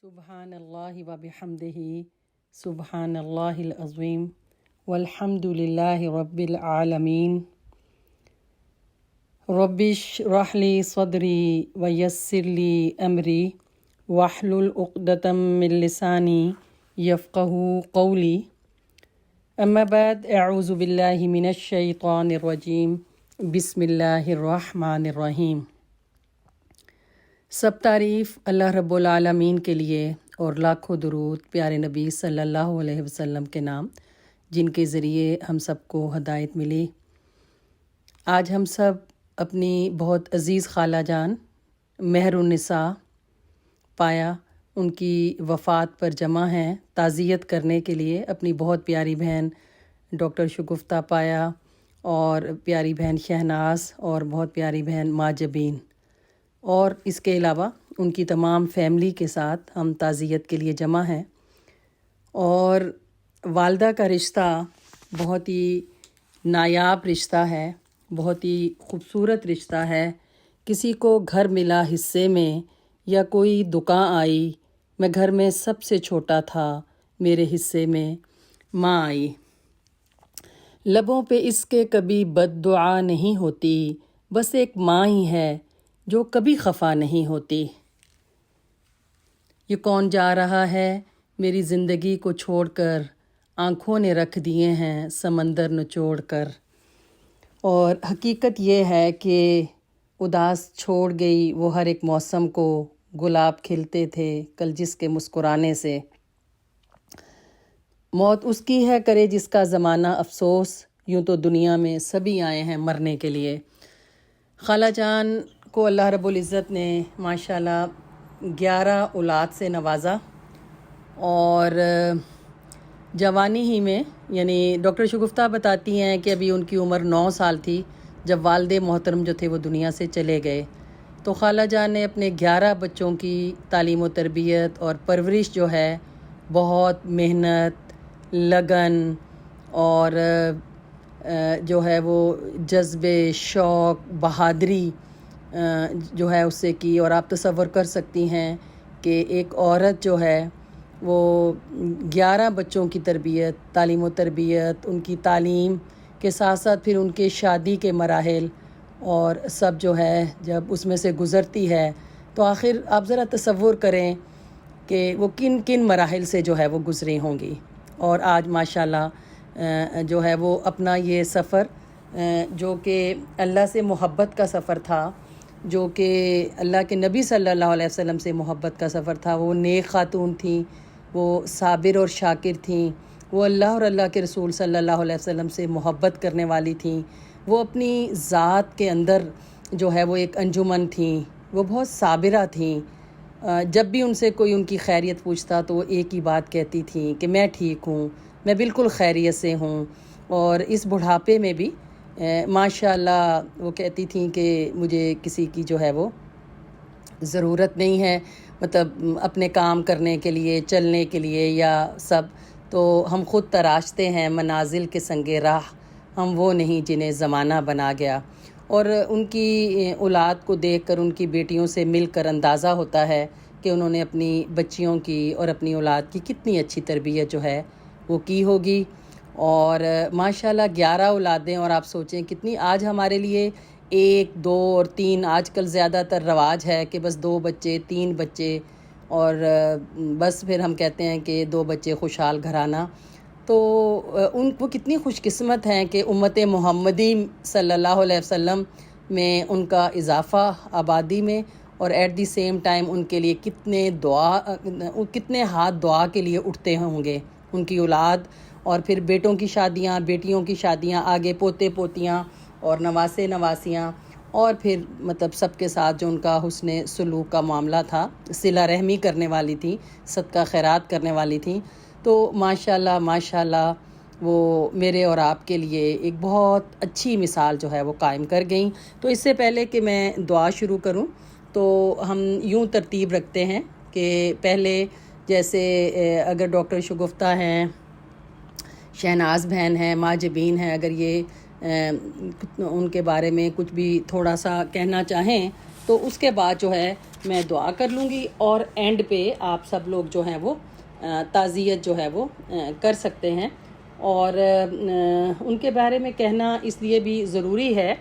سبحان اللہ و بحمدہ سبحان اللہ العظیم والحمد للہ رب العالمین رب اشرح لی صدری ویسر لی امری واحلل عقدۃ من لسانی یفقہوا قولی اما بعد اعوذ باللہ من الشیطان الرجیم بسم اللہ الرحمن الرحیم۔ سب تعریف اللہ رب العالمین کے لیے اور لاکھوں درود پیارے نبی صلی اللہ علیہ وسلم کے نام، جن کے ذریعے ہم سب کو ہدایت ملی۔ آج ہم سب اپنی بہت عزیز خالہ جان مہر النساء پایا ان کی وفات پر جمع ہیں تعزیت کرنے کے لیے۔ اپنی بہت پیاری بہن ڈاکٹر شگفتہ پایا اور پیاری بہن شہناز اور بہت پیاری بہن ماجبین، اور اس کے علاوہ ان کی تمام فیملی کے ساتھ ہم تعزیت کے لیے جمع ہیں۔ اور والدہ کا رشتہ بہت ہی نایاب رشتہ ہے، بہت ہی خوبصورت رشتہ ہے۔ کسی کو گھر ملا حصے میں یا کوئی دکان آئی، میں گھر میں سب سے چھوٹا تھا، میرے حصے میں ماں آئی۔ لبوں پہ اس کے کبھی بد دعا نہیں ہوتی، بس ایک ماں ہی ہے جو کبھی خفا نہیں ہوتی۔ یہ کون جا رہا ہے میری زندگی کو چھوڑ کر، آنکھوں نے رکھ دیے ہیں سمندر نچوڑ کر۔ اور حقیقت یہ ہے کہ اداس چھوڑ گئی وہ ہر ایک موسم کو، گلاب کھلتے تھے کل جس کے مسکرانے سے۔ موت اس کی ہے کرے جس کا زمانہ افسوس، یوں تو دنیا میں سبھی آئے ہیں مرنے کے لیے۔ خالہ جان کو اللہ رب العزت نے ماشاءاللہ 11 اولاد سے نوازا، اور جوانی ہی میں، یعنی ڈاکٹر شگفتہ بتاتی ہیں کہ ابھی ان کی عمر 9 سال تھی جب والد محترم جو تھے وہ دنیا سے چلے گئے۔ تو خالہ جان نے اپنے 11 بچوں کی تعلیم و تربیت اور پرورش جو ہے بہت محنت، لگن اور جو ہے وہ جذبے، شوق، بہادری جو ہے اس سے کی۔ اور آپ تصور کر سکتی ہیں کہ ایک عورت جو ہے وہ 11 بچوں کی تربیت، تعلیم و تربیت، ان کی تعلیم کے ساتھ ساتھ پھر ان کے شادی کے مراحل اور سب جو ہے جب اس میں سے گزرتی ہے تو آخر آپ ذرا تصور کریں کہ وہ کن کن مراحل سے جو ہے وہ گزری ہوں گی۔ اور آج ماشاءاللہ جو ہے وہ اپنا یہ سفر جو کہ اللہ سے محبت کا سفر تھا، جو کہ اللہ کے نبی صلی اللہ علیہ وسلم سے محبت کا سفر تھا، وہ نیک خاتون تھیں، وہ صابر اور شاکر تھیں، وہ اللہ اور اللہ کے رسول صلی اللہ علیہ وسلم سے محبت کرنے والی تھیں، وہ اپنی ذات کے اندر جو ہے وہ ایک انجمن تھیں، وہ بہت صابرہ تھیں۔ جب بھی ان سے کوئی ان کی خیریت پوچھتا تو وہ ایک ہی بات کہتی تھیں کہ میں ٹھیک ہوں، میں بالکل خیریت سے ہوں۔ اور اس بڑھاپے میں بھی ماشاءاللہ وہ کہتی تھیں کہ مجھے کسی کی جو ہے وہ ضرورت نہیں ہے، مطلب اپنے کام کرنے کے لیے، چلنے کے لیے یا سب، تو ہم خود تراشتے ہیں منازل کے سنگ راہ، ہم وہ نہیں جنہیں زمانہ بنا گیا۔ اور ان کی اولاد کو دیکھ کر، ان کی بیٹیوں سے مل کر اندازہ ہوتا ہے کہ انہوں نے اپنی بچیوں کی اور اپنی اولاد کی کتنی اچھی تربیت جو ہے وہ کی ہوگی۔ اور ماشاءاللہ 11 اولادیں، اور آپ سوچیں کتنی، آج ہمارے لیے 1، 2 اور 3 آج کل زیادہ تر رواج ہے کہ بس 2 بچے، 3 بچے، اور بس پھر ہم کہتے ہیں کہ 2 بچے خوشحال گھرانہ۔ تو وہ کتنی خوش قسمت ہیں کہ امت محمدی صلی اللہ علیہ وسلم میں ان کا اضافہ آبادی میں، اور ایٹ دی سیم ٹائم ان کے لیے کتنے ہاتھ دعا کے لیے اٹھتے ہوں گے ان کی اولاد، اور پھر بیٹوں کی شادیاں، بیٹیوں کی شادیاں، آگے پوتے پوتیاں اور نواسے نواسیاں، اور پھر مطلب سب کے ساتھ جو ان کا حسن سلوک کا معاملہ تھا، صلہ رحمی کرنے والی تھیں، صدقہ خیرات کرنے والی تھیں۔ تو ماشاءاللہ ماشاءاللہ وہ میرے اور آپ کے لیے ایک بہت اچھی مثال جو ہے وہ قائم کر گئیں۔ تو اس سے پہلے کہ میں دعا شروع کروں تو ہم یوں ترتیب رکھتے ہیں کہ پہلے جیسے اگر ڈاکٹر شگفتہ ہیں، شہناز بہن ہیں، ماجبین ہیں، اگر یہ ان کے بارے میں کچھ بھی تھوڑا سا کہنا چاہیں تو اس کے بعد جو ہے میں دعا کر لوں گی، اور اینڈ پہ آپ سب لوگ جو ہیں وہ تعزیت جو ہے وہ کر سکتے ہیں. اور ان کے بارے میں کہنا اس لیے بھی ضروری ہے،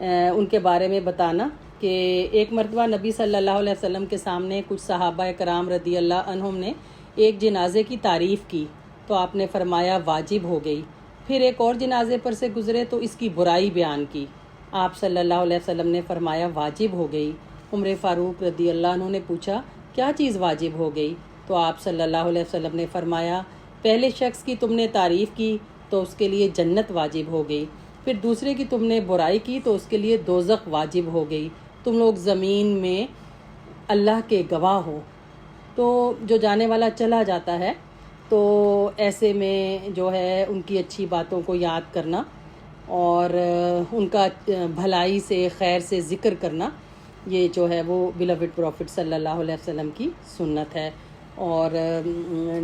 ان کے بارے میں بتانا کہ ایک مرتبہ نبی صلی اللہ علیہ وسلم کے سامنے کچھ صحابہ کرام رضی اللہ عنہم نے ایک جنازے کی تعریف کی تو آپ نے فرمایا واجب ہو گئی. پھر ایک اور جنازے پر سے گزرے تو اس کی برائی بیان کی، آپ صلی اللہ علیہ وسلم نے فرمایا واجب ہو گئی. عمر فاروق رضی اللہ عنہ نے پوچھا کیا چیز واجب ہو گئی؟ تو آپ صلی اللہ علیہ وسلم نے فرمایا پہلے شخص کی تم نے تعریف کی تو اس کے لیے جنت واجب ہو گئی، پھر دوسرے کی تم نے برائی کی تو اس کے لیے دوزخ واجب ہو گئی. تم لوگ زمین میں اللہ کے گواہ ہو. تو جو جانے والا چلا جاتا ہے تو ایسے میں جو ہے ان کی اچھی باتوں کو یاد کرنا اور ان کا بھلائی سے خیر سے ذکر کرنا، یہ جو ہے وہ بیلوڈ پروفٹ صلی اللہ علیہ وسلم کی سنت ہے. اور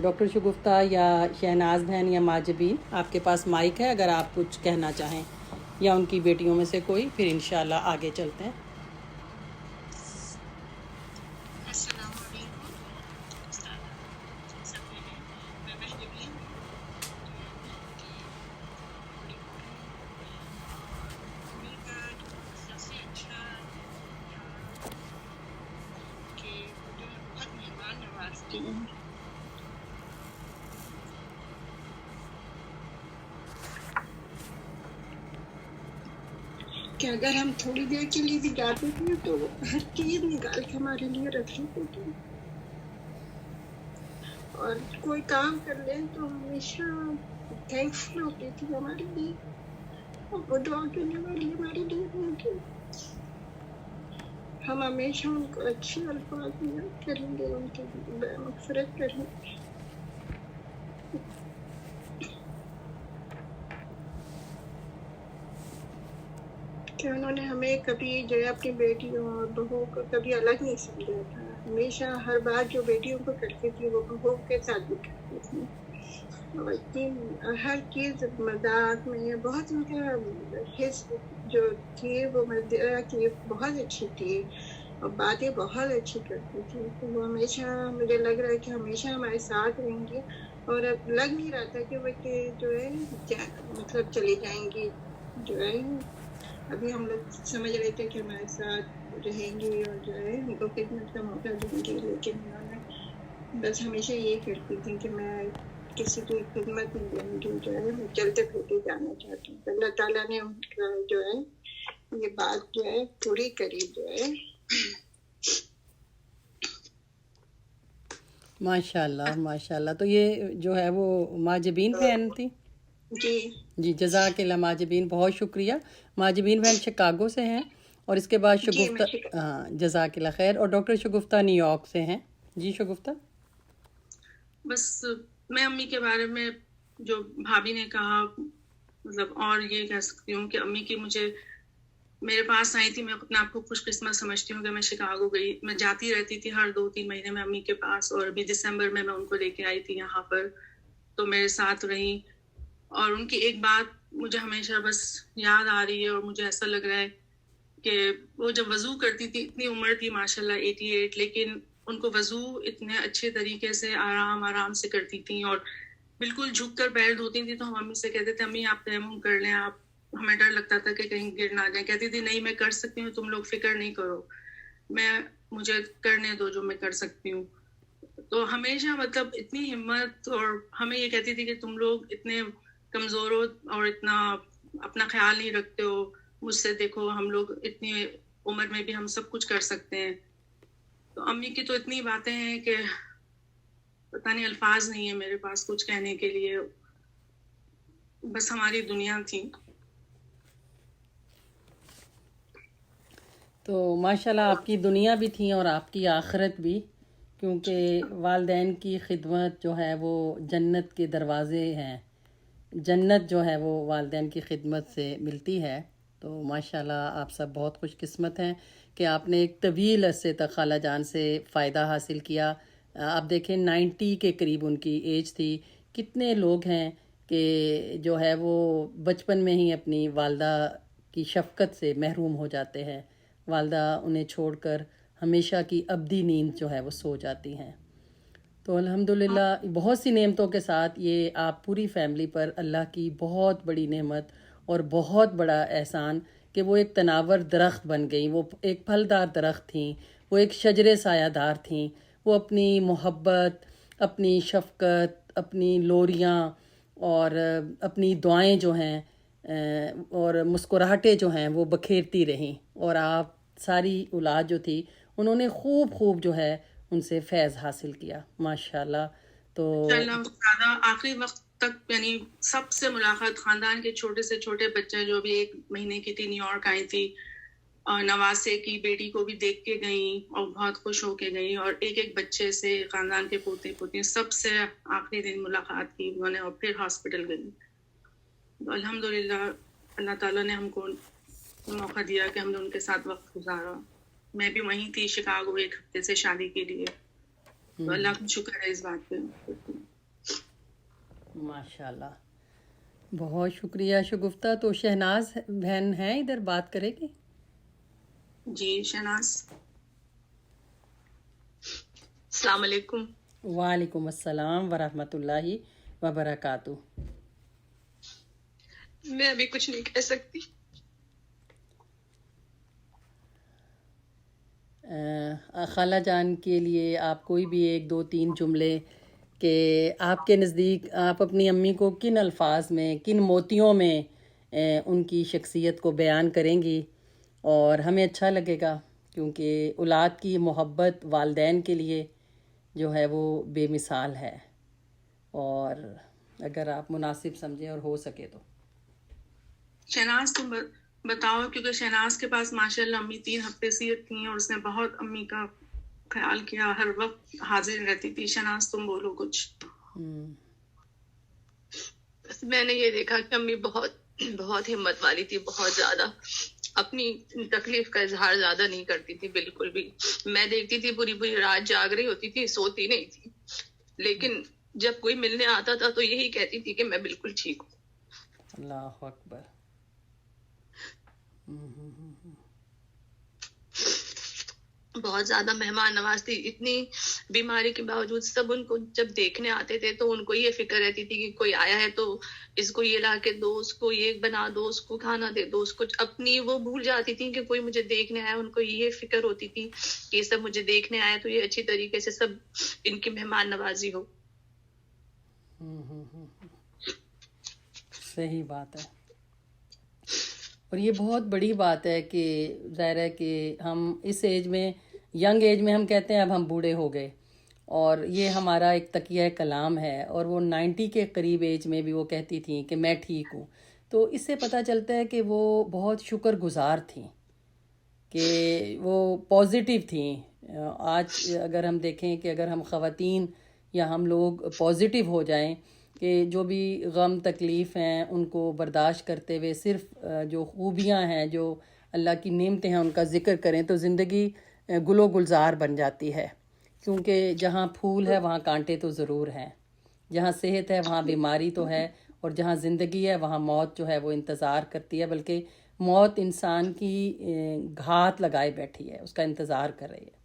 ڈاکٹر شگفتہ یا شہناز بہن یا ماجبین، آپ کے پاس مائک ہے اگر آپ کچھ کہنا چاہیں، یا ان کی بیٹیوں میں سے کوئی، پھر انشاءاللہ آگے چلتے ہیں. السلام علیکم استاد، جیسا پہلے میں مہدوین ہوں، دعا میں ان کی بڑی بہن ہوں، اور امی کا سب سے اچھا یہاں کہ وہ جو ہے بہت مہمان نوازتی ہیں. کہ اگر ہم تھوڑی دیر کے لیے بھی جاتے تھے تو ہر چیز نکال کے ہمارے لیے رکھ لیتے تھے، اور کوئی کام کر لیں تو ہمیشہ تھینک فل ہوتی تھی ہمارے لیے، اور وہ دعا کرنے والی ہمارے لیے ہوگی. ہم ہمیشہ ان کو اچھے الفاظ میں یاد کریں گے، ان کی مغفرت کریں گے. کہ انہوں نے ہمیں کبھی جو ہے اپنی بیٹیوں اور بہوؤں کو کبھی الگ نہیں سمجھا تھا. ہمیشہ ہر بات جو بیٹیوں کو کرتی تھی وہ بہوؤں کے ساتھ بھی کرتی تھی، اور ہر چیز مذاق میں بہت ان کا حص جو تھی وہ مذاق کی بہت اچھی تھی، اور باتیں بہت اچھی کرتی تھی. تو وہ ہمیشہ مجھے لگ رہا ہے کہ ہمیشہ ہمارے ساتھ رہیں گی، اور اب لگ نہیں رہا تھا کہ وہ جو ہے مطلب چلی جائیں گی. جو ہے ابھی ہم لوگ سمجھ رہے تھے کہ ہمارے ساتھ رہیں گی اور جو ہے ہم کو خدمت کا موقع دیں گی، لیکن انہوں نے بس ہمیشہ یہی کرتی تھی کہ میں کسی کی خدمت نہیں دوں گی، جو ہے میں چلتے پھرتے جانا چاہتی ہوں. اللہ تعالیٰ نے ان کا جو ہے یہ بات جو ہے پوری کری. جو ہے ماشاء اللہ ماشاء اللہ. تو یہ جو ہے وہ ماجبین بہن تھی. جی جی جزاک اللہ ماجبین، بہت شکریہ. ماجبین بہن شکاگو سے ہیں، اور اس کے بعد جی میں شگفتہ، ہاں جزاک اللہ خیر. اور ڈاکٹر شگفتہ نیو یارک سے ہیں. جی شگفتہ. بس میں امی کے بارے میں جو بھابھی نے کہا، مطلب اور یہ کہہ سکتی ہوں کہ امی کی مجھے میرے پاس آئی تھی. میں اپنے آپ کو خوش قسمت سمجھتی ہوں کہ میں شکاگو گئی. میں جاتی رہتی تھی ہر 2-3 مہینے میں امی کے پاس، اور ابھی دسمبر میں ان کو لے کے آئی تھی یہاں پر، تو میرے ساتھ رہی. اور ان کی ایک بات مجھے ہمیشہ بس یاد آ رہی ہے، اور مجھے ایسا لگ رہا ہے کہ وہ جب وضو کرتی تھی، اتنی عمر تھی ماشاءاللہ 88، لیکن ان کو وضو اتنے اچھے طریقے سے آرام سے کرتی تھیں، اور بالکل جھک کر پیر دھوتی تھی. تو ہم امی سے کہتے تھے امی آپ تیمم کر لیں، آپ، ہمیں ڈر لگتا تھا کہ کہیں گر نہ جائیں. کہتی تھی نہیں میں کر سکتی ہوں، تم لوگ فکر نہیں کرو، مجھے کرنے دو جو میں کر سکتی ہوں. تو ہمیشہ مطلب اتنی ہمت، اور ہمیں یہ کہتی تھی کہ تم لوگ اتنے کمزور ہو اور اتنا اپنا خیال نہیں رکھتے ہو، مجھ سے دیکھو ہم لوگ اتنی عمر میں بھی ہم سب کچھ کر سکتے ہیں. تو امی کی تو اتنی باتیں ہیں کہ پتہ نہیں، الفاظ نہیں ہے میرے پاس کچھ کہنے کے لیے. بس ہماری دنیا تھی. تو ماشاءاللہ آپ کی دنیا بھی تھی اور آپ کی آخرت بھی، کیونکہ والدین کی خدمت جو ہے وہ جنت کے دروازے ہیں. جنت جو ہے وہ والدین کی خدمت سے ملتی ہے. تو ماشاءاللہ آپ سب بہت خوش قسمت ہیں کہ آپ نے ایک طویل عرصے تک خالہ جان سے فائدہ حاصل کیا. آپ دیکھیں 90 کے قریب ان کی ایج تھی. کتنے لوگ ہیں کہ جو ہے وہ بچپن میں ہی اپنی والدہ کی شفقت سے محروم ہو جاتے ہیں. والدہ انہیں چھوڑ کر ہمیشہ کی ابدی نیند جو ہے وہ سو جاتی ہیں. تو الحمدللہ بہت سی نعمتوں کے ساتھ یہ آپ پوری فیملی پر اللہ کی بہت بڑی نعمت اور بہت بڑا احسان کہ وہ ایک تناور درخت بن گئیں، وہ ایک پھلدار درخت تھیں، وہ ایک شجر سایہ دار تھیں. وہ اپنی محبت، اپنی شفقت، اپنی لوریاں اور اپنی دعائیں جو ہیں اور مسکراہٹیں جو ہیں وہ بکھیرتی رہیں، اور آپ ساری اولاد جو تھی انہوں نے خوب خوب جو ہے ان سے فیض حاصل کیا ماشاءاللہ. تو انشاءاللہ زیادہ آخری وقت تک یعنی سب سے ملاقات، خاندان کے چھوٹے سے چھوٹے بچے جو بھی 1 مہینے کی تھی نیو یارک آئی تھی، اور نواسے کی بیٹی کو بھی دیکھ کے گئیں اور بہت خوش ہو کے گئیں، اور ایک ایک بچے سے خاندان کے پوتے پوتی سب سے آخری دن ملاقات کی انہوں نے، اور پھر ہاسپٹل گئی. تو الحمدللہ اللہ تعالیٰ نے ہم کو موقع دیا کہ ہم نے ان کے ساتھ وقت گزارا. میں بھی وہیں تھی شکاگو 1 ہفتے سے شادی کے لیے. تو اللہ کا شکر ہے اس بات پہ. ماشاءاللہ بہت شکریہ شگفتہ. تو شہناز بہن ہیں ادھر، بات کرے گی؟ جی شہناز. السلام علیکم. وعلیکم السلام ورحمۃ اللہ وبرکاتہ. میں ابھی کچھ نہیں کہہ سکتی. خالہ جان کے لیے آپ کوئی بھی 1 2 3 جملے کہ آپ کے نزدیک آپ اپنی امی کو کن الفاظ میں، کن موتیوں میں ان کی شخصیت کو بیان کریں گی، اور ہمیں اچھا لگے گا کیونکہ اولاد کی محبت والدین کے لیے جو ہے وہ بے مثال ہے. اور اگر آپ مناسب سمجھیں اور ہو سکے تو شہناز تم بتاؤ، کیونکہ شہناز کے پاس ماشاءاللہ امی 3 ہفتے سے تھیں اور اس نے بہت امی کا خیال کیا، ہر وقت حاضر رہتی تھی. شہناز تم بولو کچھ. بس میں نے یہ دیکھا کہ امی بہت ہمت والی تھی، بہت زیادہ اپنی تکلیف کا اظہار زیادہ نہیں کرتی تھی بالکل بھی. میں دیکھتی تھی پوری رات جاگ رہی ہوتی تھی، سوتی نہیں تھی، لیکن جب کوئی ملنے آتا تھا تو یہی کہتی تھی کہ میں بالکل ٹھیک ہوں. اللہ اکبر. بہت زیادہ مہمان نواز تھی. اتنی بیماری کے باوجود سب ان کو جب دیکھنے آتے تھے تو ان کو یہ فکر رہتی تھی کہ کوئی آیا ہے تو اس کو یہ لا کے دو، اس کو یہ بنا دو، اس کو کھانا دے دو. اس کو اپنی وہ بھول جاتی تھی کہ کوئی مجھے دیکھنے آیا. ان کو یہ فکر ہوتی تھی کہ یہ سب مجھے دیکھنے آیا تو یہ اچھی طریقے سے سب ان کی مہمان نوازی ہو. صحیح بات ہے. اور یہ بہت بڑی بات ہے کہ ظاہر ہے کہ ہم اس ایج میں، ینگ ایج میں ہم کہتے ہیں اب ہم بوڑھے ہو گئے، اور یہ ہمارا ایک تکیہ کلام ہے. اور وہ 90 کے قریب ایج میں بھی وہ کہتی تھیں کہ میں ٹھیک ہوں. تو اس سے پتہ چلتا ہے کہ وہ بہت شکر گزار تھیں، کہ وہ پازیٹیو تھیں. آج اگر ہم دیکھیں کہ اگر ہم خواتین یا ہم لوگ پازیٹیو ہو جائیں کہ جو بھی غم تکلیف ہیں ان کو برداشت کرتے ہوئے صرف جو خوبیاں ہیں، جو اللہ کی نعمتیں ہیں ان کا ذکر کریں، تو زندگی گل و گلزار بن جاتی ہے. کیونکہ جہاں پھول ہے وہاں کانٹے تو ضرور ہیں، جہاں صحت ہے وہاں بیماری تو ہے، اور جہاں زندگی ہے وہاں موت جو ہے وہ انتظار کرتی ہے. بلکہ موت انسان کی گھات لگائے بیٹھی ہے، اس کا انتظار کر رہی ہے.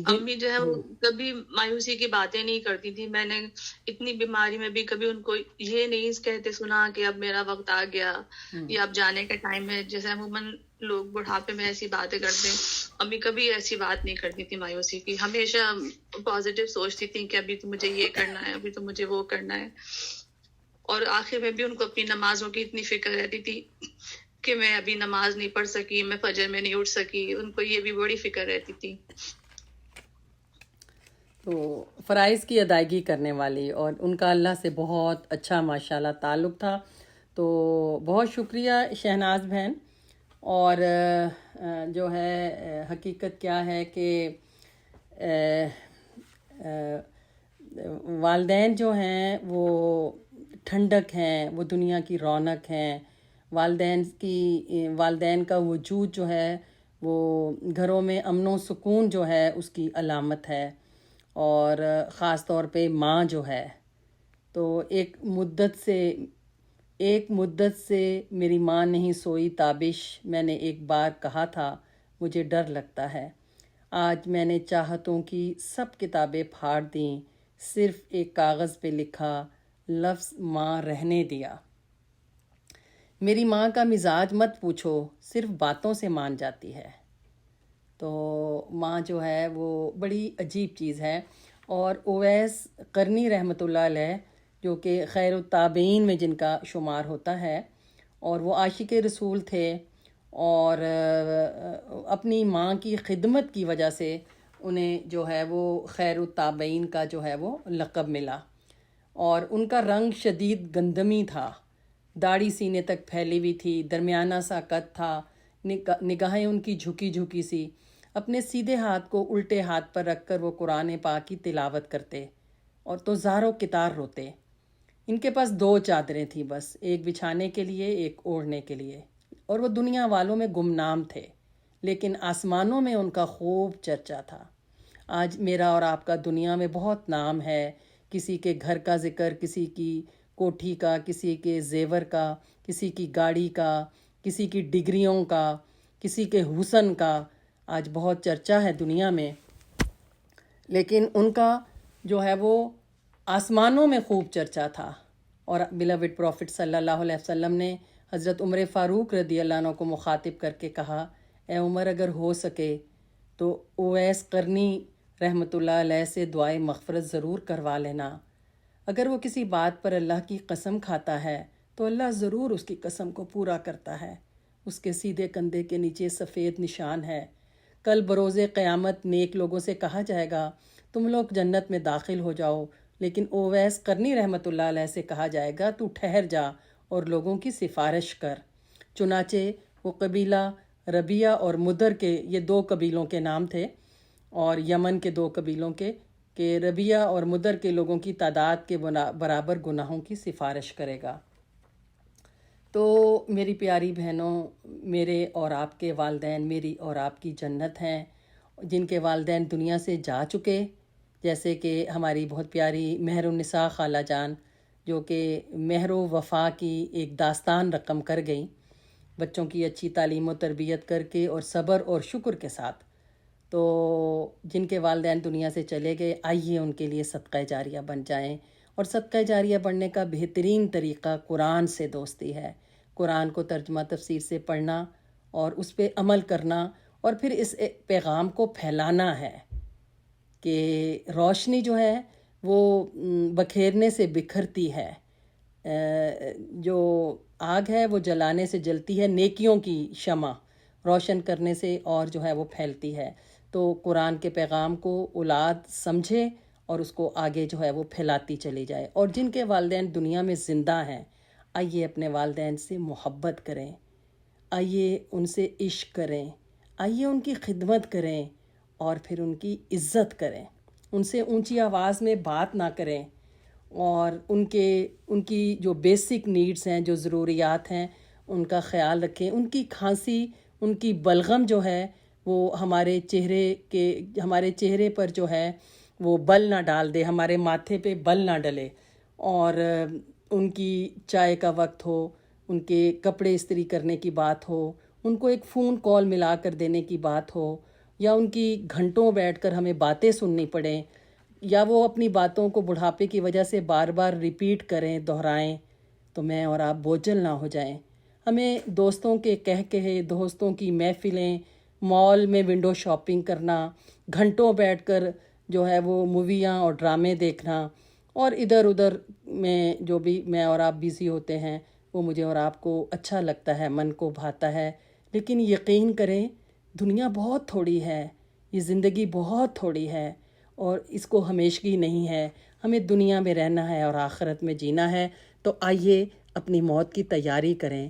امی جو ہے وہ کبھی مایوسی کی باتیں نہیں کرتی تھی. میں نے اتنی بیماری میں بھی کبھی ان کو یہ نہیں کہتے سنا کہ اب میرا وقت آ گیا یا اب جانے کا ٹائم ہے. جیسے عموماً لوگ بڑھاپے میں ایسی باتیں کرتے ہیں، امی کبھی ایسی بات نہیں کرتی تھی مایوسی کی. ہمیشہ پازیٹیو سوچتی تھی کہ ابھی تو مجھے یہ کرنا ہے، ابھی تو مجھے وہ کرنا ہے. اور آخر میں بھی ان کو اپنی نمازوں کی اتنی فکر رہتی تھی کہ میں ابھی نماز نہیں پڑھ سکی، میں فجر میں نہیں اٹھ سکی. ان کو یہ بھی بڑی فکر رہتی تھی. تو فرائض کی ادائیگی کرنے والی، اور ان کا اللہ سے بہت اچھا ماشاءاللہ تعلق تھا. تو بہت شکریہ شہناز بہن. اور جو ہے حقیقت کیا ہے کہ والدین جو ہیں وہ ٹھنڈک ہیں، وہ دنیا کی رونق ہیں. والدین کا وجود جو ہے وہ گھروں میں امن و سکون جو ہے اس کی علامت ہے. اور خاص طور پہ ماں جو ہے، تو ایک مدت سے میری ماں نہیں سوئی تابش، میں نے ایک بار کہا تھا مجھے ڈر لگتا ہے۔ آج میں نے چاہتوں کی سب کتابیں پھاڑ دیں، صرف ایک کاغذ پہ لکھا لفظ ماں رہنے دیا۔ میری ماں کا مزاج مت پوچھو، صرف باتوں سے مان جاتی ہے۔ تو ماں جو ہے وہ بڑی عجیب چیز ہے۔ اور اویس قرنی رحمۃ اللہ علیہ جو کہ خیر التابعین میں جن کا شمار ہوتا ہے، اور وہ عاشق رسول تھے، اور اپنی ماں کی خدمت کی وجہ سے انہیں جو ہے وہ خیر التابعین کا جو ہے وہ لقب ملا۔ اور ان کا رنگ شدید گندمی تھا، داڑھی سینے تک پھیلی ہوئی تھی، درمیانہ سا قد تھا، نگاہیں ان کی جھکی جھکی سی۔ اپنے سیدھے ہاتھ کو الٹے ہاتھ پر رکھ کر وہ قرآن پاک کی تلاوت کرتے اور تو زار و کتار روتے۔ ان کے پاس 2 چادریں تھیں بس، ایک بچھانے کے لیے، ایک اوڑھنے کے لیے، اور وہ دنیا والوں میں گمنام تھے، لیکن آسمانوں میں ان کا خوب چرچا تھا۔ آج میرا اور آپ کا دنیا میں بہت نام ہے، کسی کے گھر کا ذکر، کسی کی کوٹھی کا، کسی کے زیور کا، کسی کی گاڑی کا، کسی کی ڈگریوں کا، کسی کے حسن کا، آج بہت چرچا ہے دنیا میں، لیکن ان کا جو ہے وہ آسمانوں میں خوب چرچا تھا۔ اور بیلوڈ پروفٹ صلی اللہ علیہ وسلم نے حضرت عمر فاروق رضی اللہ عنہ کو مخاطب کر کے کہا، اے عمر، اگر ہو سکے تو اویس قرنی رحمۃ اللہ علیہ سے دعائے مغفرت ضرور کروا لینا۔ اگر وہ کسی بات پر اللہ کی قسم کھاتا ہے تو اللہ ضرور اس کی قسم کو پورا کرتا ہے۔ اس کے سیدھے کندھے کے نیچے سفید نشان ہے۔ کل بروز قیامت نیک لوگوں سے کہا جائے گا تم لوگ جنت میں داخل ہو جاؤ، لیکن اویس قرنی رحمۃ اللہ علیہ سے کہا جائے گا تو ٹھہر جا اور لوگوں کی سفارش کر۔ چنانچہ وہ قبیلہ ربیہ اور مدر کے، یہ 2 قبیلوں کے نام تھے، اور یمن کے 2 قبیلوں کے، کہ ربیہ اور مدر کے لوگوں کی تعداد کے برابر گناہوں کی سفارش کرے گا۔ تو میری پیاری بہنوں، میرے اور آپ کے والدین میری اور آپ کی جنت ہیں، جن کے والدین دنیا سے جا چکے، جیسے کہ ہماری بہت پیاری مہر النساء خالہ جان، جو کہ مہر و وفا کی ایک داستان رقم کر گئیں، بچوں کی اچھی تعلیم و تربیت کر کے اور صبر اور شکر کے ساتھ۔ تو جن کے والدین دنیا سے چلے گئے، آئیے ان کے لیے صدقہ جاریہ بن جائیں۔ اور صدقہ جاریہ بننے کا بہترین طریقہ قرآن سے دوستی ہے۔ قرآن کو ترجمہ تفسیر سے پڑھنا اور اس پہ عمل کرنا، اور پھر اس پیغام کو پھیلانا ہے کہ روشنی جو ہے وہ بکھیرنے سے بکھرتی ہے، جو آگ ہے وہ جلانے سے جلتی ہے، نیکیوں کی شمع روشن کرنے سے اور جو ہے وہ پھیلتی ہے۔ تو قرآن کے پیغام کو اولاد سمجھے اور اس کو آگے جو ہے وہ پھیلاتی چلی جائے۔ اور جن کے والدین دنیا میں زندہ ہیں، آئیے اپنے والدین سے محبت کریں، آئیے ان سے عشق کریں، آئیے ان کی خدمت کریں، اور پھر ان کی عزت کریں، ان سے اونچی آواز میں بات نہ کریں، اور ان کی جو بیسک نیڈز ہیں، جو ضروریات ہیں، ان کا خیال رکھیں۔ ان کی کھانسی، ان کی بلغم جو ہے وہ ہمارے چہرے پر جو ہے وہ بل نہ ڈال دے، ہمارے ماتھے پہ بل نہ ڈلے، اور ان کی چائے کا وقت ہو، ان کے کپڑے استری کرنے کی بات ہو، ان کو ایک فون کال ملا کر دینے کی بات ہو، یا ان کی گھنٹوں بیٹھ کر ہمیں باتیں سننی پڑیں، یا وہ اپنی باتوں کو بڑھاپے کی وجہ سے بار بار ریپیٹ کریں، دہرائیں، تو میں اور آپ بوجھل نہ ہو جائیں۔ ہمیں دوستوں کے کہے، دوستوں کی محفلیں، مال میں ونڈو شاپنگ کرنا، گھنٹوں بیٹھ کر جو ہے وہ موویاں اور ڈرامے دیکھنا، اور ادھر ادھر میں جو بھی میں اور آپ بیزی ہوتے ہیں، وہ مجھے اور آپ کو اچھا لگتا ہے، من کو بھاتا ہے، لیکن یقین کریں دنیا بہت تھوڑی ہے، یہ زندگی بہت تھوڑی ہے، اور اس کو ہمیشگی نہیں ہے۔ ہمیں دنیا میں رہنا ہے اور آخرت میں جینا ہے۔ تو آئیے اپنی موت کی تیاری کریں،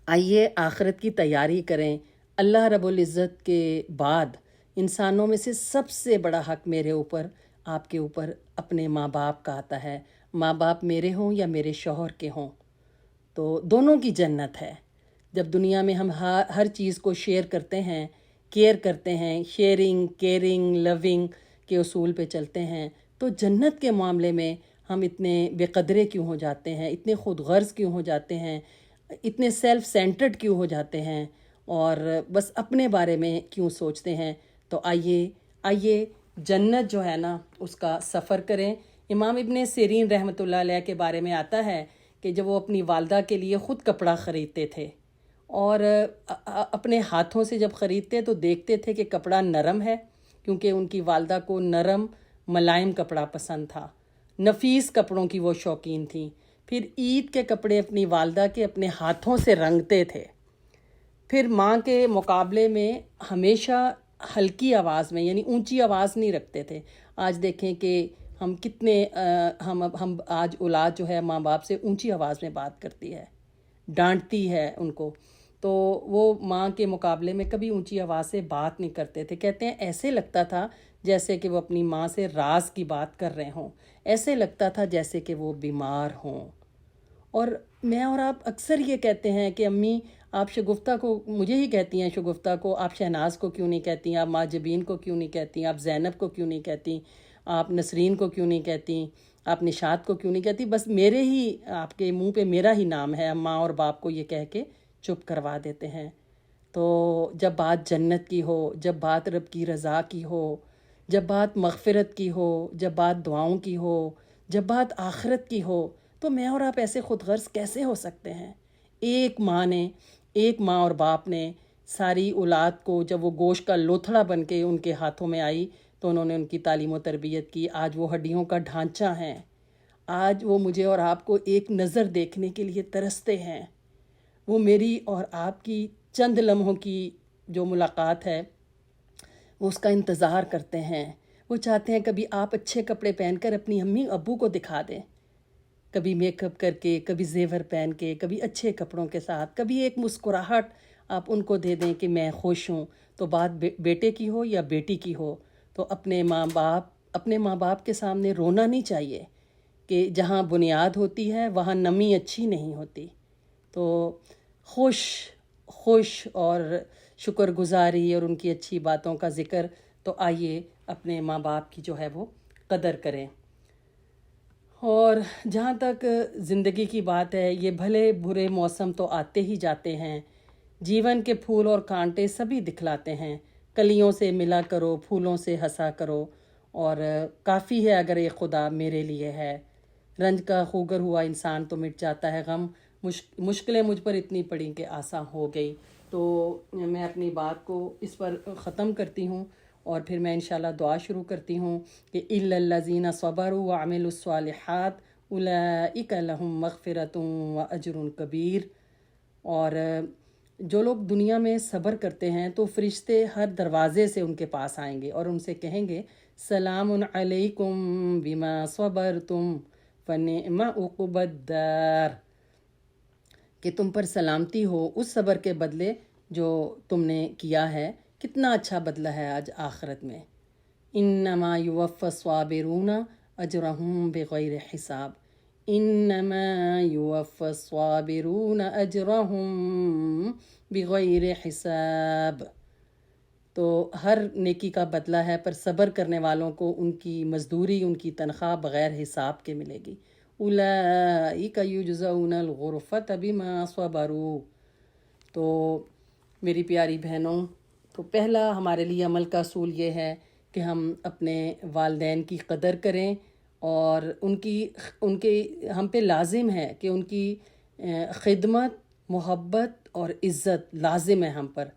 آئیے آخرت کی تیاری کریں۔ اللہ رب العزت کے بعد انسانوں میں سے سب سے بڑا حق میرے اوپر، آپ کے اوپر اپنے ماں باپ کا آتا ہے، ماں باپ میرے ہوں یا میرے شوہر کے ہوں، تو دونوں کی جنت ہے۔ جب دنیا میں ہم ہر چیز کو شیئر کرتے ہیں، کیئر کرتے ہیں، شیئرنگ، کیئرنگ، لونگ کے اصول پہ چلتے ہیں، تو جنت کے معاملے میں ہم اتنے بے قدرے کیوں ہو جاتے ہیں، اتنے خود غرض کیوں ہو جاتے ہیں، اتنے سیلف سینٹرڈ کیوں ہو جاتے ہیں، اور بس اپنے بارے میں کیوں سوچتے ہیں. تو آئیے جنت جو ہے نا اس کا سفر کریں. امام ابن سیرین رحمۃ اللہ علیہ کے بارے میں آتا ہے کہ جب وہ اپنی والدہ کے لیے خود کپڑا خریدتے تھے اور اپنے ہاتھوں سے جب خریدتے تو دیکھتے تھے کہ کپڑا نرم ہے، کیونکہ ان کی والدہ کو نرم ملائم کپڑا پسند تھا، نفیس کپڑوں کی وہ شوقین تھیں. پھر عید کے کپڑے اپنی والدہ کے اپنے ہاتھوں سے رنگتے تھے. پھر ماں کے مقابلے میں ہمیشہ ہلکی آواز میں، یعنی اونچی آواز نہیں رکھتے تھے. آج دیکھیں کہ ہم کتنے ہم آج اولاد جو ہے ماں باپ سے اونچی آواز میں بات کرتی ہے، ڈانٹتی ہے ان کو. تو وہ ماں کے مقابلے میں کبھی اونچی آواز سے بات نہیں کرتے تھے. کہتے ہیں ایسے لگتا تھا جیسے کہ وہ اپنی ماں سے راز کی بات کر رہے ہوں، ایسے لگتا تھا جیسے کہ وہ بیمار ہوں. اور میں اور آپ اکثر یہ کہتے ہیں کہ امی آپ شگفتہ کو، مجھے ہی کہتی ہیں شگفتہ کو، آپ شہناز کو کیوں نہیں کہتی، آپ ماں جبین کو کیوں نہیں کہتی، آپ زینب کو کیوں نہیں کہتی، آپ نسرین کو کیوں نہیں کہتی، آپ نشاط کو کیوں نہیں کہتی. بس میرے ہی، آپ کے منہ پہ میرا ہی نام ہے. ماں اور باپ کو یہ کہہ کے چپ کروا دیتے ہیں. تو جب بات جنت کی ہو، جب بات رب کی رضا کی ہو، جب بات مغفرت کی ہو، جب بات دعاؤں کی ہو، جب بات آخرت کی ہو، تو میں اور آپ ایسے خود غرض کیسے ہو سکتے ہیں؟ ایک ماں اور باپ نے ساری اولاد کو، جب وہ گوشت کا لوتھڑا بن کے ان کے ہاتھوں میں آئی تو انہوں نے ان کی تعلیم و تربیت کی. آج وہ ہڈیوں کا ڈھانچہ ہیں. آج وہ مجھے اور آپ کو ایک نظر دیکھنے کے لیے ترستے ہیں. وہ میری اور آپ کی چند لمحوں کی جو ملاقات ہے وہ اس کا انتظار کرتے ہیں. وہ چاہتے ہیں کبھی آپ اچھے کپڑے پہن کر اپنی امی ابو کو دکھا دیں، کبھی میک اپ کر کے، کبھی زیور پہن کے، کبھی اچھے کپڑوں کے ساتھ، کبھی ایک مسکراہٹ آپ ان کو دے دیں کہ میں خوش ہوں. تو بات بیٹے کی ہو یا بیٹی کی ہو، تو اپنے ماں باپ کے سامنے رونا نہیں چاہیے کہ جہاں بنیاد ہوتی ہے وہاں نمی اچھی نہیں ہوتی. تو خوش اور شکر گزاری اور ان کی اچھی باتوں کا ذکر. تو آئیے اپنے ماں باپ کی جو ہے وہ قدر کریں. اور جہاں تک زندگی کی بات ہے، یہ بھلے برے موسم تو آتے ہی جاتے ہیں، جیون کے پھول اور کانٹے سبھی دکھلاتے ہیں. کلیوں سے ملا کرو، پھولوں سے ہنسا کرو، اور کافی ہے اگر ایک خدا میرے لیے ہے. رنج کا خوگر ہوا انسان تو مٹ جاتا ہے غم، مشکلیں مجھ پر اتنی پڑیں کہ آساں ہو گئی. تو میں اپنی بات کو اس پر ختم کرتی ہوں اور پھر میں انشاءاللہ دعا شروع کرتی ہوں کہ اِلَّا الَّذِينَ صَبَرُوا وَعَمِلُوا الصَّالِحَاتِ أُولَئِكَ لَهُم مَغْفِرَةٌ وَأَجْرٌ كَبِيرٌ. اور جو لوگ دنیا میں صبر کرتے ہیں تو فرشتے ہر دروازے سے ان کے پاس آئیں گے اور ان سے کہیں گے سلام علیکم بما صبرتم فنعم عقبی الدار، کہ تم پر سلامتی ہو اس صبر کے بدلے جو تم نے کیا ہے، کتنا اچھا بدلہ ہے آج آخرت میں. انما یوفی الصابرون اجرہم بغیر حساب، انما یوفی الصابرون اجرہم بغیر حساب. تو ہر نیکی کا بدلہ ہے، پر صبر کرنے والوں کو ان کی مزدوری، ان کی تنخواہ بغیر حساب کے ملے گی. اولئک یجزون الغرفۃ بما صبروا. تو میری پیاری بہنوں، تو پہلا ہمارے لیے عمل کا اصول یہ ہے کہ ہم اپنے والدین کی قدر کریں، اور ان کے ہم پہ لازم ہے کہ ان کی خدمت، محبت اور عزت لازم ہے ہم پر.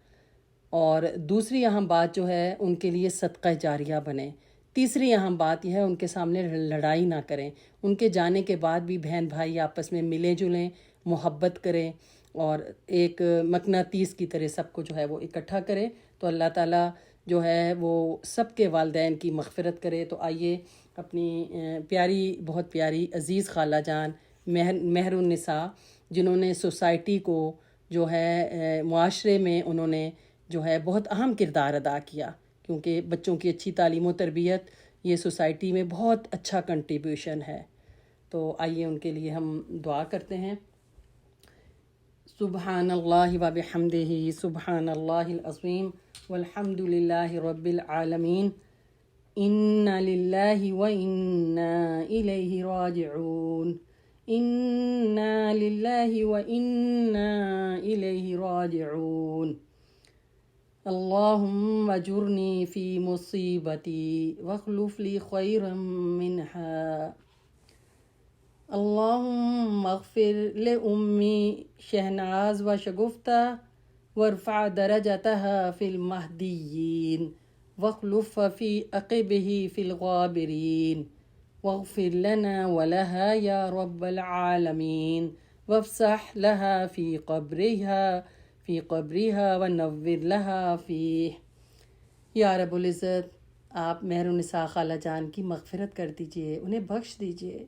اور دوسری اہم بات جو ہے ان کے لیے صدقہ جاریہ بنے. تیسری اہم بات یہ ہے ان کے سامنے لڑائی نہ کریں. ان کے جانے کے بعد بھی بہن بھائی آپس میں ملیں جلیں، محبت کریں، اور ایک مقناطیس کی طرح سب کو جو ہے وہ اکٹھا کریں. تو اللہ تعالیٰ جو ہے وہ سب کے والدین کی مغفرت کرے. تو آئیے اپنی پیاری، بہت پیاری عزیز خالہ جان مہر النساء، جنہوں نے سوسائٹی کو جو ہے معاشرے میں انہوں نے جو ہے بہت اہم کردار ادا کیا، کیونکہ بچوں کی اچھی تعلیم و تربیت یہ سوسائٹی میں بہت اچھا کنٹریبیوشن ہے. تو آئیے ان کے لیے ہم دعا کرتے ہیں. سبحان اللہ و بحمدہ، سبحان اللہ العظیم، والحمد للہ رب العالمین، انا للہ و انا الیہ راجعون، انا للہ و انا الیہ راجعون. اللہم اجرنی فی مصیبتی واخلف لی خیرا منہا، اللہم اغفر لأمی شہناز و شگفتہ وارفع درجتها فی المہدیین واخلف فی عقبہ فی الغابرین واغفر لنا ولها یا رب العالمین وافسح لها فی قبرها ونور لها فیہ۔ یا رب العزت، آپ مہر النساء خالہ جان کی مغفرت کر دیجئے، انہیں بخش دیجئے،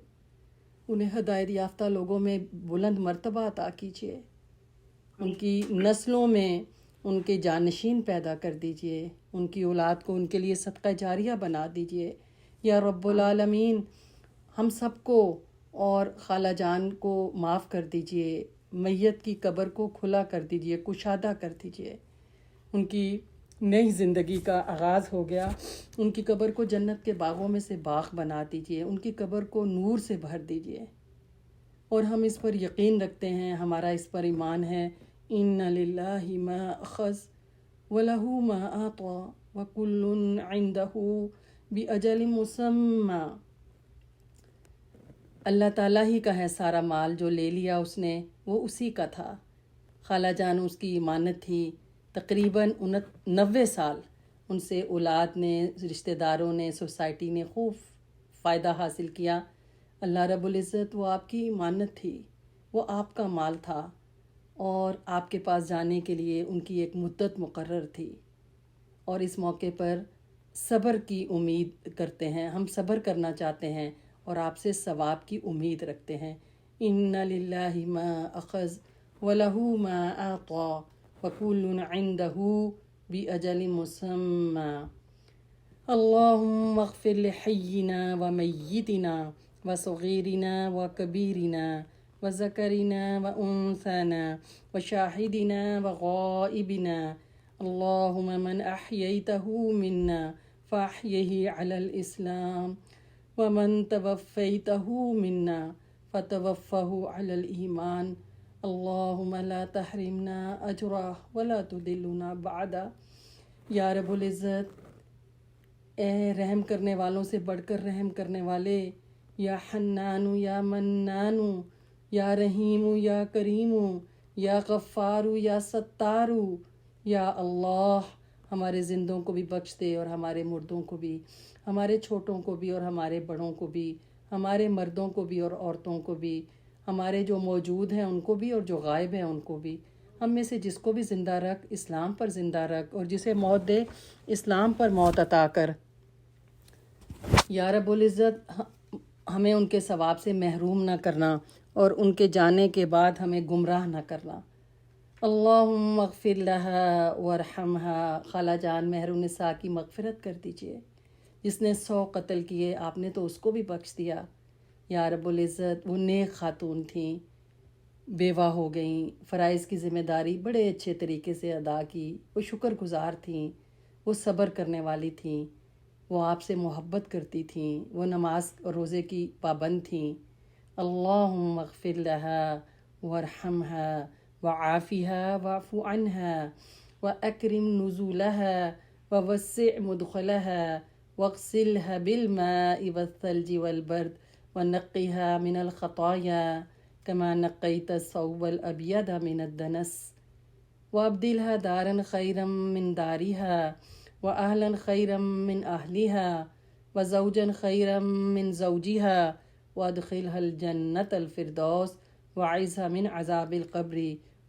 انہیں ہدایت یافتہ لوگوں میں بلند مرتبہ عطا کیجئے، ان کی نسلوں میں ان کے جانشین پیدا کر دیجئے، ان کی اولاد کو ان کے لیے صدقہ جاریہ بنا دیجئے۔ یا رب العالمین، ہم سب کو اور خالہ جان کو معاف کر دیجئے، میت کی قبر کو کھلا کر دیجئے، کشادہ کر دیجئے۔ ان کی نئی زندگی کا آغاز ہو گیا، ان کی قبر کو جنت کے باغوں میں سے باغ بنا دیجئے، ان کی قبر کو نور سے بھر دیجئے۔ اور ہم اس پر یقین رکھتے ہیں، ہمارا اس پر ایمان ہے، ان للہ ما اخذ ولہ ما اعطی وکل عندہ باجل مسمی۔ اللہ تعالیٰ ہی کا ہے سارا مال، جو لے لیا اس نے وہ اسی کا تھا۔ خالہ جان اس کی امانت تھی، تقریباً 90 سال ان سے اولاد نے، رشتہ داروں نے، سوسائٹی نے خوب فائدہ حاصل کیا۔ اللہ رب العزت، وہ آپ کی امانت تھی، وہ آپ کا مال تھا، اور آپ کے پاس جانے کے لیے ان کی ایک مدت مقرر تھی۔ اور اس موقع پر صبر کی امید کرتے ہیں، ہم صبر کرنا چاہتے ہیں اور آپ سے ثواب کی امید رکھتے ہیں۔ ان للہ ما اخذ ولہ ما اعطی وکل عندہ باجل مسمی۔ اللہم اغفر لحینا ومیتنا وصغیرنا وکبیرنا وذکرنا وانثانا وشاہدنا وغائبنا، اللہم من احییتہ منا فاحیہ علی الاسلام ومن توفیتہ منا فتوفہ علی الایمان، اللہم لا تحرمنا اجرہ ولا تدلنا بعدہ۔ یا رب العزت، اے رحم کرنے والوں سے بڑھ کر رحم کرنے والے، یا حنان یا منان، یا رحیم یا کریم، یا غفار یا ستار، یا اللہ ہمارے زندوں کو بھی بخش دے اور ہمارے مردوں کو بھی، ہمارے چھوٹوں کو بھی اور ہمارے بڑوں کو بھی، ہمارے مردوں کو بھی اور عورتوں کو بھی، ہمارے جو موجود ہیں ان کو بھی اور جو غائب ہیں ان کو بھی، ہم میں سے جس کو بھی زندہ رکھ، اسلام پر زندہ رکھ، اور جسے موت دے اسلام پر موت عطا کر۔ یا رب العزت، ہمیں ان کے ثواب سے محروم نہ کرنا اور ان کے جانے کے بعد ہمیں گمراہ نہ کرنا۔ اللہم اغفر لہا وارحمہا، خالہ جان مہر النساء کی مغفرت کر دیجئے، جس نے 100 قتل کیے آپ نے تو اس کو بھی بخش دیا۔ یا رب العزت، وہ نیک خاتون تھیں، بیوہ ہو گئیں، فرائض کی ذمہ داری بڑے اچھے طریقے سے ادا کی، وہ شکر گزار تھیں، وہ صبر کرنے والی تھیں، وہ آپ سے محبت کرتی تھیں، وہ نماز اور روزے کی پابند تھیں۔ اللہم اغفر لہا وارحمہا وعافہا واعف عنہا واکرم نزولہا ووسع مدخلہا واغسلها بالماء والثلج والبرد ونقها من الخطايا كما نقيت الثوب الأبيض من الدنس وأبدلها دارا خيرا من دارها وأهلا خيرا من أهلها وزوجا خيرا من زوجها وأدخلها الجنة الفردوس وأعذها من عذاب القبر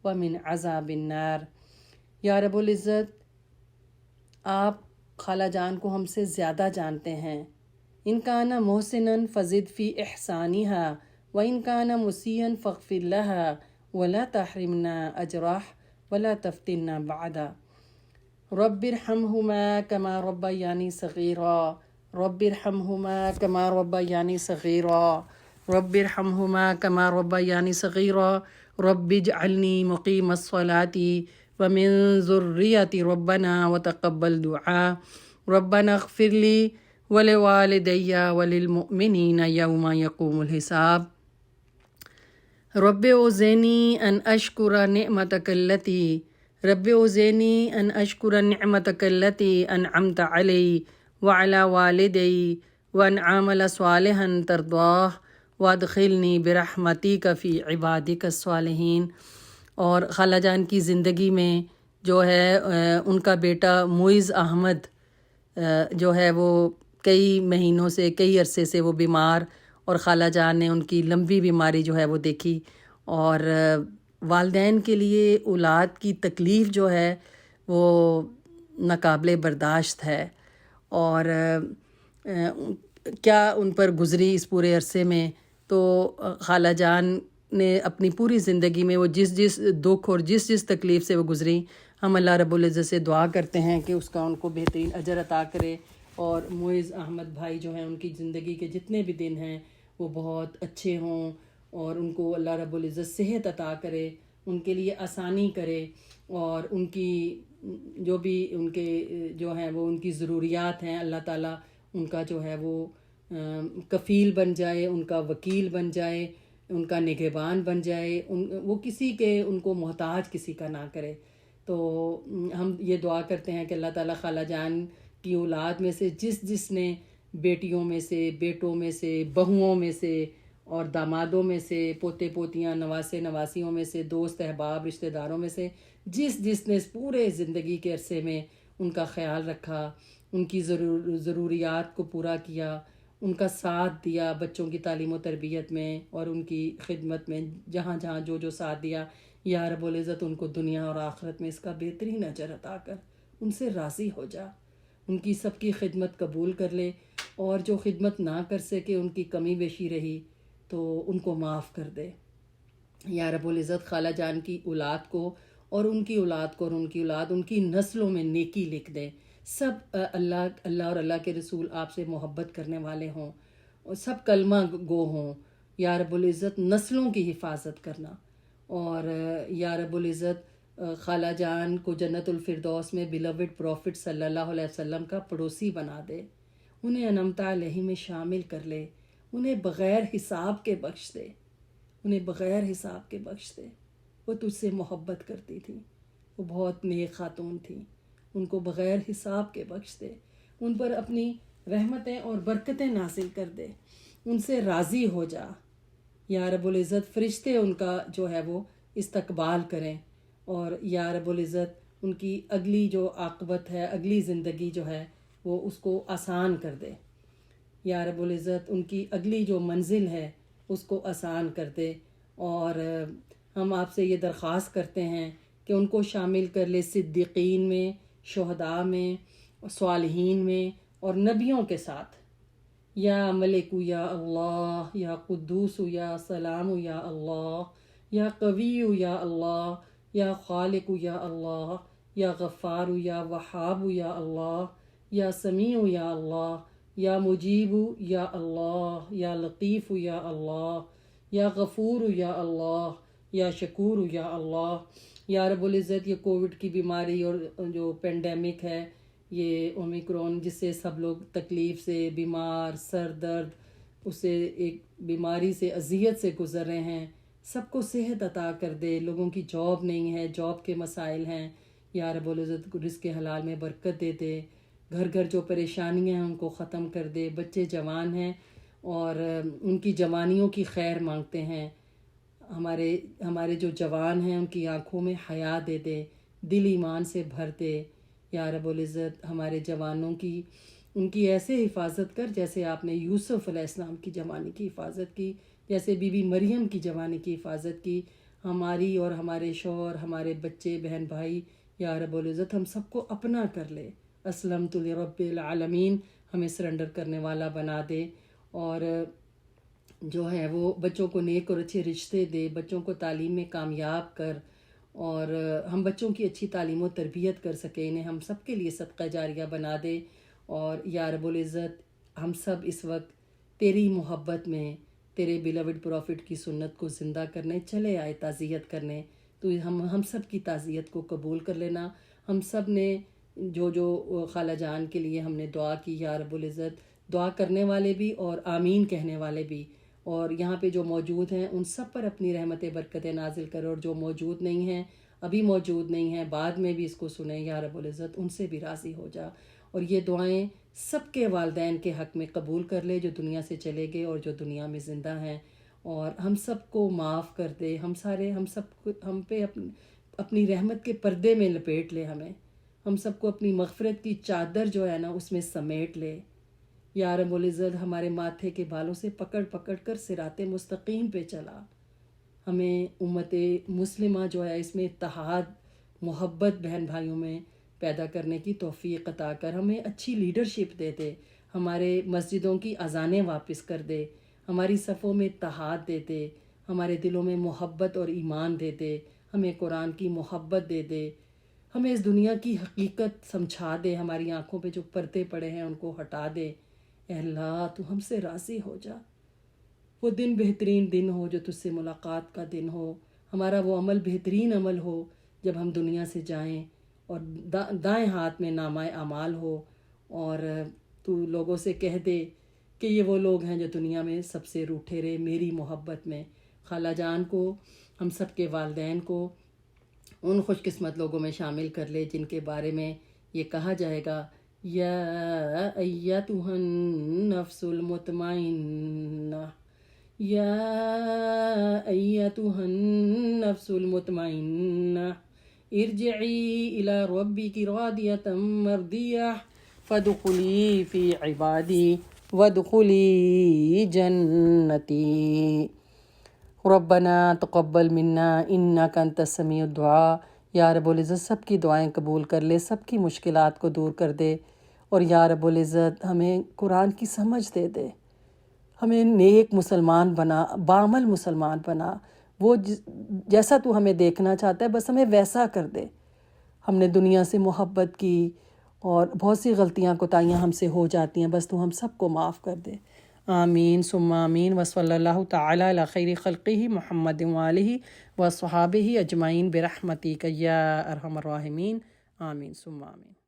ومن عذاب النار۔ یا رب العزت، آپ خالہ جان کو ہم سے زیادہ جانتے ہیں۔ ان کان محسنا فزد فی احسانہا وان کان مسیئا فاغفر لہا ولا تحرمنا اجرہ ولا تفتنا بعدا۔ رب ارحمہما کما ربیانی صغیرا، رب ارحمہما کما ربیانی صغیرا، رب ارحمہما کما ربیانی صغیرا، رب اجعلنی مقیم الصلاة ومن ذریتی ربنا وتقبل دعاء، ربنا اغفر لی ولوالدی وللمؤمنین یوم یقوم الحساب۔ رب اوزعنی ان اشکر نعمتک التی رب اوزینی ان اشکر نعمتک التی انعمت علی وعلی والدی وان اعمل صالحا ترضاہ وادخلنی برحمتک فی عبادک الصالحین۔ اور خالہ جان کی زندگی میں جو ہے ان کا بیٹا معز احمد جو ہے وہ کئی مہینوں سے کئی عرصے سے وہ بیمار، اور خالہ جان نے ان کی لمبی بیماری جو ہے وہ دیکھی، اور والدین کے لیے اولاد کی تکلیف جو ہے وہ ناقابل برداشت ہے، اور کیا ان پر گزری اس پورے عرصے میں۔ تو خالہ جان نے اپنی پوری زندگی میں وہ جس دکھ اور جس تکلیف سے وہ گزری، ہم اللہ رب العزت سے دعا کرتے ہیں کہ اس کا ان کو بہترین اجر عطا کرے، اور معز احمد بھائی جو ہیں ان کی زندگی کے جتنے بھی دن ہیں وہ بہت اچھے ہوں، اور ان کو اللہ رب العزت صحت عطا کرے، ان کے لیے آسانی کرے، اور ان کی جو بھی ان کے جو ہیں وہ ان کی ضروریات ہیں اللہ تعالیٰ ان کا جو ہے وہ کفیل بن جائے، ان کا وکیل بن جائے، ان کا نگہبان بن جائے، وہ کسی کے ان کو محتاج کسی کا نہ کرے۔ تو ہم یہ دعا کرتے ہیں کہ اللہ تعالیٰ خالہ جان کی اولاد میں سے جس نے بیٹیوں میں سے، بیٹوں میں سے، بہوؤں میں سے اور دامادوں میں سے، پوتے پوتیاں، نواسے نواسیوں میں سے، دوست احباب رشتہ داروں میں سے جس نے اس پورے زندگی کے عرصے میں ان کا خیال رکھا، ان کی ضروریات کو پورا کیا، ان کا ساتھ دیا بچوں کی تعلیم و تربیت میں اور ان کی خدمت میں، جہاں جو ساتھ دیا، یا رب العزت ان کو دنیا اور آخرت میں اس کا بہترین اجر عطا کر، ان سے راضی ہو جا، ان کی سب کی خدمت قبول کر لے، اور جو خدمت نہ کر سکے، ان کی کمی بیشی رہی تو ان کو معاف کر دے۔ یا رب العزت خالہ جان کی اولاد کو اور ان کی اولاد کو اور ان کی اولاد، ان کی نسلوں میں نیکی لکھ دے، سب اللہ اور اللہ کے رسول آپ سے محبت کرنے والے ہوں، اور سب کلمہ گو ہوں۔ یا رب العزت نسلوں کی حفاظت کرنا، اور یا رب العزت خالہ جان کو جنت الفردوس میں بیلوڈ پروفٹ صلی اللہ علیہ وسلم کا پڑوسی بنا دے، انہیں انعمت علیہ میں شامل کر لے، انہیں بغیر حساب کے بخش دے، انہیں بغیر حساب کے بخش دے۔ وہ تجھ سے محبت کرتی تھی، وہ بہت نیک خاتون تھی، ان کو بغیر حساب کے بخش دے، ان پر اپنی رحمتیں اور برکتیں نازل کر دے، ان سے راضی ہو جا۔ یا رب العزت فرشتے ان کا جو ہے وہ استقبال کریں، اور یا رب العزت ان کی اگلی جو عاقبت ہے، اگلی زندگی جو ہے وہ اس کو آسان کر دے۔ یا رب العزت ان کی اگلی جو منزل ہے اس کو آسان کر دے، اور ہم آپ سے یہ درخواست کرتے ہیں کہ ان کو شامل کر لے صدیقین میں، شہداء میں، صالحین میں اور نبیوں کے ساتھ۔ یا ملک یا اللہ، یا قدوس یا سلام یا اللہ، یا قوی یا اللہ، یا خالق یا اللہ، یا غفار یا وہاب یا اللہ، یا سمیع یا اللہ، یا مجیب یا اللہ، یا لطیف یا اللہ، یا غفور یا اللہ، یا شکور یا اللہ۔ یا رب العزت یہ کووڈ کی بیماری اور جو پینڈیمک ہے، یہ اومیکرون، جس سے سب لوگ تکلیف سے، بیمار، سر درد، اس سے ایک بیماری سے، اذیت سے گزر رہے ہیں، سب کو صحت عطا کر دے۔ لوگوں کی جاب نہیں ہے، جاب کے مسائل ہیں، یا رب العزت رزق حلال میں برکت دے دے، گھر جو پریشانیاں ہیں ان کو ختم کر دے۔ بچے جوان ہیں اور ان کی جوانیوں کی خیر مانگتے ہیں، ہمارے جو جوان ہیں ان کی آنکھوں میں حیا دے دے، دل ایمان سے بھر دے۔ یا رب العزت ہمارے جوانوں کی ان کی ایسے حفاظت کر جیسے آپ نے یوسف علیہ السلام کی جوانی کی حفاظت کی، جیسے بی بی مریم کی جوانی کی حفاظت کی، ہماری اور ہمارے شوہر، ہمارے بچے، بہن بھائی، یا رب العزت ہم سب کو اپنا کر لے۔ اسلمت لرب العالمین، ہمیں سرنڈر کرنے والا بنا دے، اور جو ہے وہ بچوں کو نیک اور اچھے رشتے دے، بچوں کو تعلیم میں کامیاب کر، اور ہم بچوں کی اچھی تعلیم و تربیت کر سکیں، انہیں ہم سب کے لیے صدقہ جاریہ بنا دے۔ اور یا رب العزت ہم سب اس وقت تیری محبت میں، تیرے بیلوڈ پروفٹ کی سنت کو زندہ کرنے چلے آئے، تعزیت کرنے۔ تو ہم سب کی تعزیت کو قبول کر لینا۔ ہم سب نے جو خالہ جان کے لیے ہم نے دعا کی، یا رب العزت دعا کرنے والے بھی اور آمین کہنے والے بھی، اور یہاں پہ جو موجود ہیں ان سب پر اپنی رحمت برکت نازل کرو، اور جو موجود نہیں ہیں ابھی موجود نہیں ہیں، بعد میں بھی اس کو سنیں، یا رب العزت ان سے بھی راضی ہو جا، اور یہ دعائیں سب کے والدین کے حق میں قبول کر لے جو دنیا سے چلے گئے اور جو دنیا میں زندہ ہیں، اور ہم سب کو معاف کر دے، ہم پہ اپنی رحمت کے پردے میں لپیٹ لے، ہم سب کو اپنی مغفرت کی چادر جو ہے نا اس میں سمیٹ لے، یا رب العزت ہمارے ماتھے کے بالوں سے پکڑ پکڑ کر صراط مستقیم پہ چلا، ہمیں امت مسلمہ جو ہے اس میں اتحاد، محبت بہن بھائیوں میں پیدا کرنے کی توفیق عطا کر، ہمیں اچھی لیڈرشپ دے دے، ہمارے مسجدوں کی اذانیں واپس کر دے، ہماری صفوں میں اتحاد دے دے، ہمارے دلوں میں محبت اور ایمان دے دے، ہمیں قرآن کی محبت دے دے، ہمیں اس دنیا کی حقیقت سمجھا دے، ہماری آنکھوں پہ جو پردے پڑے ہیں ان کو ہٹا دے۔ اے اللہ تو ہم سے راضی ہو جا، وہ دن بہترین دن ہو جو تجھ سے ملاقات کا دن ہو، ہمارا وہ عمل بہترین عمل ہو جب ہم دنیا سے جائیں اور دائیں ہاتھ میں نامہ اعمال ہو، اور تو لوگوں سے کہہ دے کہ یہ وہ لوگ ہیں جو دنیا میں سب سے روٹھے رہے میری محبت میں۔ خالہ جان کو، ہم سب کے والدین کو ان خوش قسمت لوگوں میں شامل کر لے جن کے بارے میں یہ کہا جائے گا، یا ایتھا النفس المطمئنہ، یا ایتھا النفس المطمئنہ ارجعی الی ربک راضیۃ مرضیہ فادخلی فی عبادی وادخلی جنتی۔ ربنا تقبل منا انک انت السمیع الدعاء۔ یا رب العزت سب کی دعائیں قبول کر لے، سب کی مشکلات کو دور کر دے، اور یا رب العزت ہمیں قرآن کی سمجھ دے دے، ہمیں نیک مسلمان بنا، بعمل مسلمان بنا، وہ جیسا تو ہمیں دیکھنا چاہتا ہے بس ہمیں ویسا کر دے۔ ہم نے دنیا سے محبت کی اور بہت سی غلطیاں کوتاہیاں ہم سے ہو جاتی ہیں، بس تو ہم سب کو معاف کر دے۔ آمین ثم آمین، وصلی اللہ تعالی علی خیر خلقہ محمد وآلہ وصحابہ اجمعین برحمتک یا ارحم الراحمین، آمین ثم آمین۔